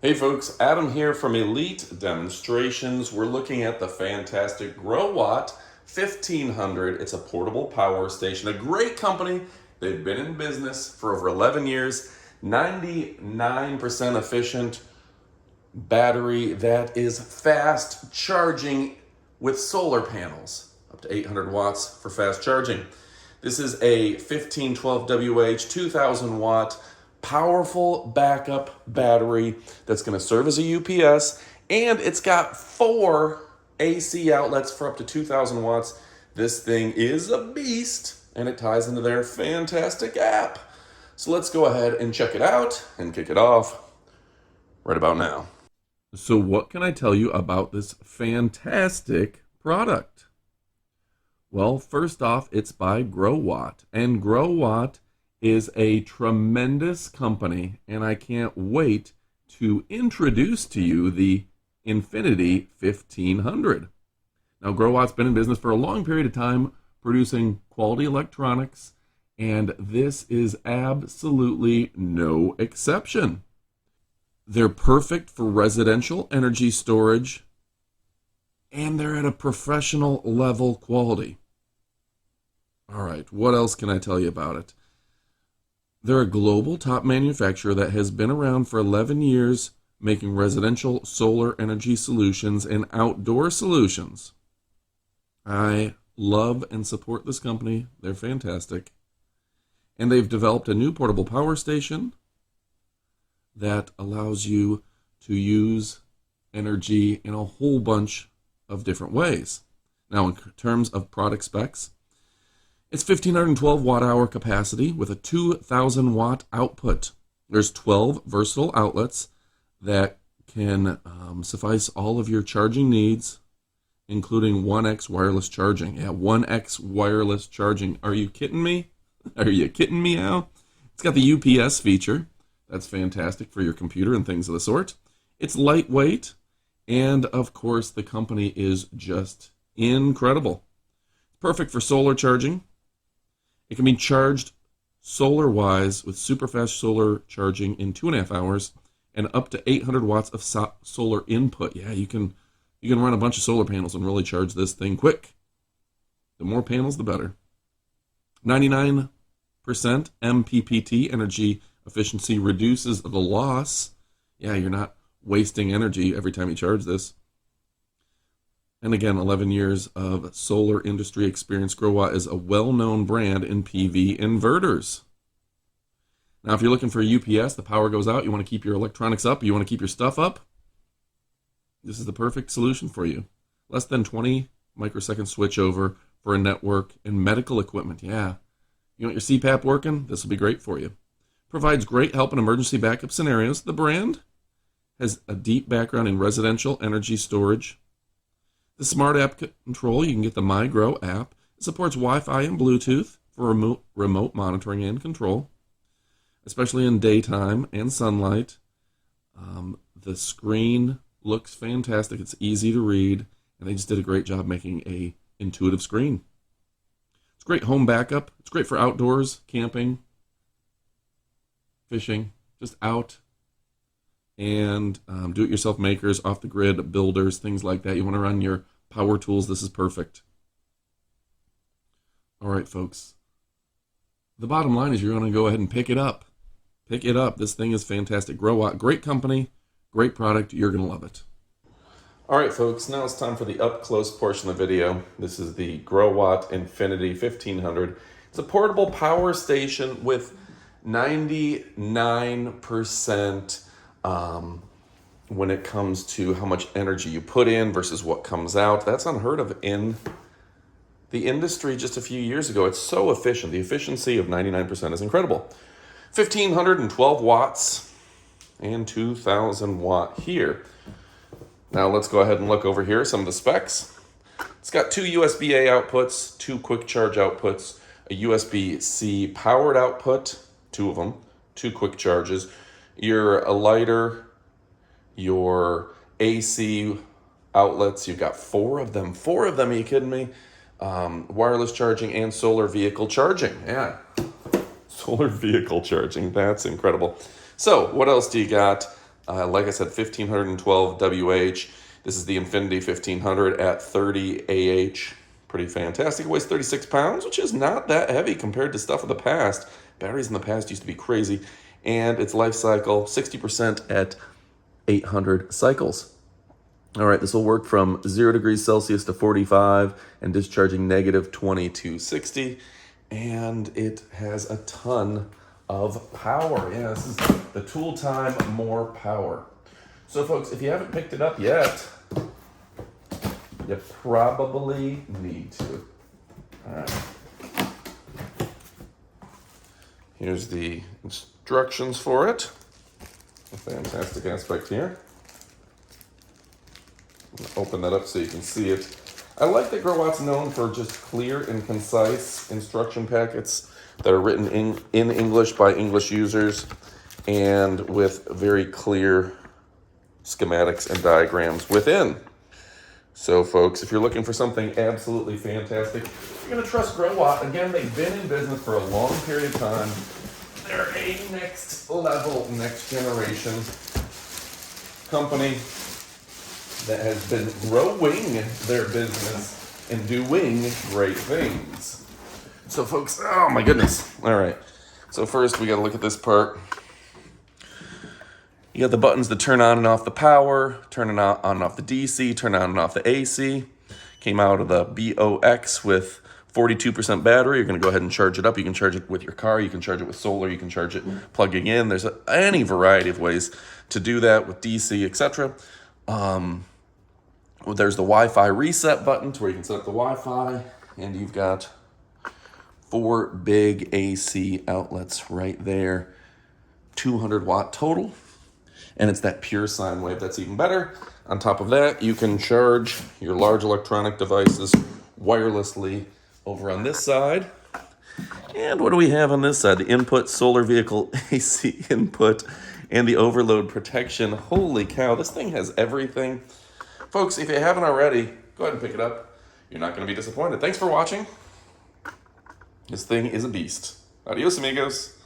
Hey folks, Adam here from Elite Demonstrations. We're looking at the fantastic Growatt 1500. It's a portable power station, a great company. They've been in business for over 11 years, 99% efficient battery that is fast charging with solar panels, up to 800 watts for fast charging. This is a 1512 WH 2000 watt powerful backup battery that's going to serve as a UPS, and it's got 4 AC outlets for up to 2000 watts. This thing is a beast, and it ties into their fantastic app. So let's go ahead and check it out and kick it off right about now. So what can I tell you about this fantastic product? Well, first off, it's by Growatt, and Growatt is a tremendous company, and I can't wait to introduce to you the Infinity 1500. Now, Growatt's been in business for a long period of time, producing quality electronics, and this is absolutely no exception. They're perfect for residential energy storage, and they're at a professional level quality. All right, what else can I tell you about it? They're a global top manufacturer that has been around for 11 years, making residential solar energy solutions and outdoor solutions. I love and support this company. They're fantastic. And they've developed a new portable power station that allows you to use energy in a whole bunch of different ways. Now, in terms of product specs, it's 1512 watt-hour capacity with a 2000 watt output. There's 12 versatile outlets that can suffice all of your charging needs, including 1X wireless charging. Yeah, 1X wireless charging. Are you kidding me? Are you kidding me, Al? It's got the UPS feature. That's fantastic for your computer and things of the sort. It's lightweight, and of course, the company is just incredible. Perfect for solar charging. It can be charged solar-wise with super fast solar charging in 2.5 hours and up to 800 watts of solar input. Yeah, you can run a bunch of solar panels and really charge this thing quick. The more panels, the better. 99% MPPT energy efficiency reduces the loss. Yeah, you're not wasting energy every time you charge this. And again, 11 years of solar industry experience. Growatt is a well-known brand in PV inverters. Now, if you're looking for a UPS, the power goes out, you want to keep your electronics up, you want to keep your stuff up, this is the perfect solution for you. Less than 20 microsecond switchover for a network and medical equipment. Yeah, you want your CPAP working? This will be great for you. Provides great help in emergency backup scenarios. The brand has a deep background in residential energy storage. The smart app control, you can get the MyGrow app. It supports Wi-Fi and Bluetooth for remote monitoring and control, especially in daytime and sunlight. The screen looks fantastic. It's easy to read, and they just did a great job making a intuitive screen. It's great home backup. It's great for outdoors, camping, fishing, just out. And do-it-yourself makers, off-the-grid builders, things like that. You want to run your power tools, this is perfect. All right, folks. The bottom line is you're going to go ahead and pick it up. Pick it up. This thing is fantastic. Growatt, great company, great product. You're going to love it. All right, folks. Now it's time for the up-close portion of the video. This is the Growatt Infinity 1500. It's a portable power station with 99% when it comes to how much energy you put in versus what comes out. That's unheard of in the industry just a few years ago. It's so efficient. The efficiency of 99% is incredible. 1512 watts and 2000 watt here. Now let's go ahead and look over here, some of the specs. It's got 2 USB-A outputs, 2 quick charge outputs, a USB-C powered output, 2 of them, 2 quick charges, your lighter, your AC outlets, you've got 4 of them. 4 of them, are you kidding me? Wireless charging and solar vehicle charging. Yeah, solar vehicle charging, that's incredible. So what else do you got? Like I said, 1512 WH. This is the Infinity 1500 at 30 AH. Pretty fantastic. It weighs 36 pounds, which is not that heavy compared to stuff of the past. Batteries in the past used to be crazy. And its life cycle, 60% at 800 cycles. All right, this will work from 0 degrees Celsius to 45 and discharging negative 20 to 60. And it has a ton of power. Yeah, this is the Tool Time More Power. So folks, if you haven't picked it up yet, you probably need to. All right. Here's the instructions for it. A fantastic aspect here. Open that up so you can see it. I like that Growatt's known for just clear and concise instruction packets that are written in English by English users and with very clear schematics and diagrams within. So folks, if you're looking for something absolutely fantastic, you're going to trust Growatt. Again, they've been in business for a long period of time. They're a next level, next generation company that has been growing their business and doing great things. So folks, oh my goodness. All right. So first we got to look at this part. You got the buttons to turn on and off the power, turn it on and off the DC, turn on and off the AC. Came out of the b.X with 42% battery. You're going to go ahead and charge it up. You can charge it with your car. You can charge it with solar. You can charge it plugging in. There's any variety of ways to do that with DC, etc. There's the Wi-Fi reset button to where you can set up the Wi-Fi, and you've got 4 big AC outlets right there, 200 watt total, and it's that pure sine wave that's even better. On top of that, you can charge your large electronic devices wirelessly over on this side. And what do we have on this side? The input solar vehicle AC input and the overload protection. Holy cow, this thing has everything. Folks, if you haven't already, go ahead and pick it up. You're not going to be disappointed. Thanks for watching. This thing is a beast. Adios, amigos.